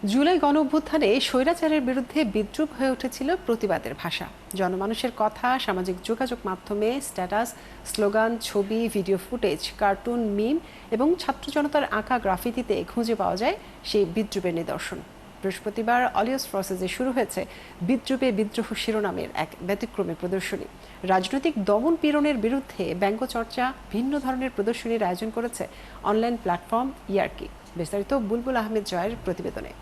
জুলাই গণঅভ্যুত্থানে স্বৈরাচারের বিরুদ্ধে বিদ্রূপ হয়ে উঠেছিল প্রতিবাদের ভাষা। জনমানুষের কথা সামাজিক যোগাযোগ মাধ্যমে স্ট্যাটাস, স্লোগান, ছবি, ভিডিও ফুটেজ, কার্টুন, মিম এবং ছাত্র জনতার আঁকা গ্রাফিতিতে খুঁজে পাওয়া যায় সেই বিদ্রূপের নিদর্শন। বৃহস্পতিবার অলিয়স ফ্রসেসে শুরু হয়েছে বিদ্রূপে বিদ্রোহ শিরোনামের এক ব্যতিক্রমী প্রদর্শনী। রাজনৈতিক দমন পীড়নের বিরুদ্ধে ব্যঙ্গচর্চা, ভিন্ন ধরনের প্রদর্শনীর আয়োজন করেছে অনলাইন প্ল্যাটফর্ম ইয়ার্কি। বিস্তারিত বুলবুল আহমেদ জয়ের প্রতিবেদনে।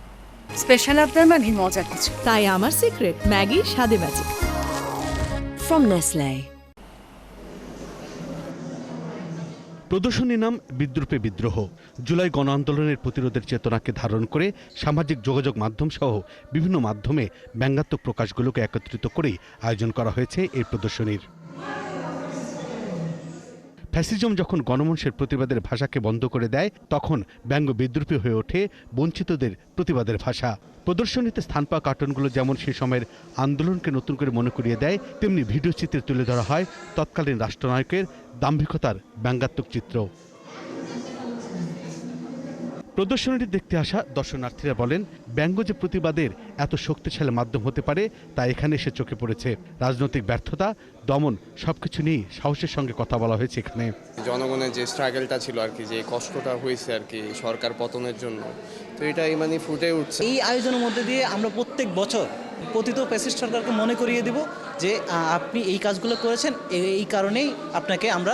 স্পেশাল আপনার মানে মজার কিছু, তাই আমার সিক্রেট ম্যাগি স্বাদে ম্যাজিক ফ্রম নেসলে। প্রদর্শনীর নাম বিদ্রূপে বিদ্রোহ। জুলাই গণ আন্দোলনের প্রতিরোধের চেতনাকে ধারণ করে সামাজিক যোগাযোগ মাধ্যম সহ বিভিন্ন মাধ্যমে ব্যঙ্গাত্মক প্রকাশগুলোকে একত্রিত করেই আয়োজন করা হয়েছে এই প্রদর্শনীর। ফ্যাসিজম যখন গণমানুষের প্রতিবাদের ভাষাকে বন্ধ করে দেয়, তখন ব্যঙ্গ বিদ্রূপী হয়ে ওঠে বঞ্চিতদের প্রতিবাদের ভাষা। প্রদর্শনীতে স্থান পাওয়া কার্টুনগুলো যেমন সে সময়ের আন্দোলনকে নতুন করে মনে করিয়ে দেয়, তেমনি ভিডিও চিত্রে তুলে ধরা হয় তৎকালীন রাষ্ট্রনায়কের দাম্ভিকতার ব্যঙ্গাত্মক চিত্র। প্রদর্শনীটি দেখতে আসা দর্শনার্থীরা বলেন, ব্যঙ্গ যে প্রতিবাদের এত শক্তিশালী মাধ্যম হতে পারে তা এখানে এসে চোখে পড়েছে। রাজনৈতিক ব্যর্থতা, দমন সবকিছু নিয়েই সাহসের সঙ্গে কথা বলা হয়েছে এখানে। জনগণের যে স্ট্রাগলটা ছিল আর কি, যে কষ্টটা হয়েছে আর কি সরকার পতনের জন্য, তো এটাই মানে ফুটে উঠছে। এই আয়োজনের মধ্যে দিয়ে আমরা প্রত্যেক বছর পতিত ফ্যাসিস্ট সরকারকে মনে করিয়ে দিব যে আপনি এই কাজগুলো করেছেন, এই কারণেই আপনাকে আমরা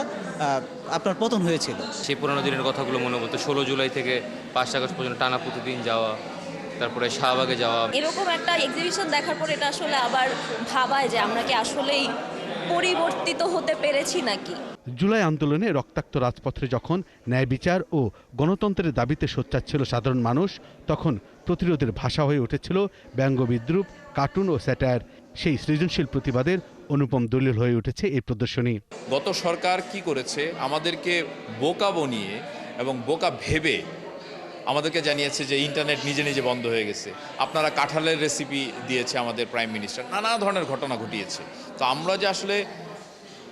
আপনার পতন হয়েছিল। সেই পুরানো দিনের কথাগুলো মনে বলতে 16 জুলাই থেকে 5 আগস্ট পর্যন্ত টানা প্রতিদিন যাওয়া, তারপরে শাহবাগে যাওয়া। এরকম একটা এক্সিবিশন দেখার পর এটা আসলে আবার ভাবায় যে আমরা কি আসলেই পরিবর্তিত হতে পেরেছি নাকি। জুলাই আন্দোলনে রক্তাক্ত রাজপথে যখন ন্যায় বিচার ও গণতন্ত্রের দাবিতে সোচ্চার ছিল সাধারণ মানুষ, তখন প্রতিরোধের ভাষা হয়ে উঠেছিল ব্যঙ্গ বিদ্রূপ, কার্টুন ও স্যাটায়ার। সেই সৃজনশীল প্রতিবাদের অনুপম দলিল হয়ে উঠেছে এই প্রদর্শনী। গত সরকার কি করেছে, আমাদেরকে বোকা বনিয়ে এবং বোকা ভেবে আমাদেরকে জানিয়েছে যে ইন্টারনেট নিজে নিজে বন্ধ হয়ে গেছে। আপনারা কাঁঠালের রেসিপি দিয়েছে আমাদের প্রাইম মিনিস্টার, নানা ধরনের ঘটনা ঘটিয়েছে। তো আমরা যে আসলে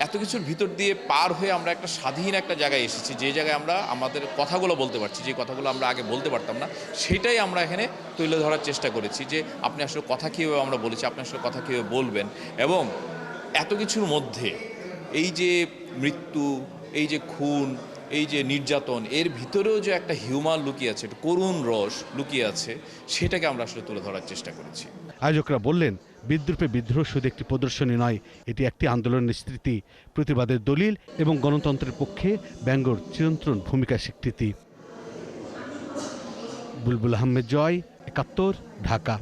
এত কিছুর ভিতর দিয়ে পার হয়ে আমরা একটা স্বাধীন একটা জায়গায় এসেছি, যে জায়গায় আমরা আমাদের কথাগুলো বলতে পারছি, যে কথাগুলো আমরা আগে বলতে পারতাম না, সেটাই আমরা এখানে তুলে ধরার চেষ্টা করেছি। যে আপনি আসলে কথা কীভাবে আমরা বলেছি, আপনি আসলে কথা কীভাবে বলবেন। এবং এত কিছুর মধ্যে এই যে মৃত্যু, এই যে খুন, এই যে নির্যাতন, এর ভিতরেও যে একটা হিউমার লুকিয়ে আছে, একটা করুণ রস লুকিয়ে আছে, সেটাকে আমরা আসলে তুলে ধরার চেষ্টা করেছি। আয়োজকরা বললেন, বিদ্রূপে বিদ্রোহ শুধু একটি প্রদর্শনী নয়, এটি একটি আন্দোলনের স্মৃতি, প্রতিবাদের দলিল এবং গণতন্ত্রের পক্ষে ব্যঙ্গর চিরন্তন ভূমিকা স্বীকৃতি। বুলবুল আহমেদ জয়, ৭১, ঢাকা।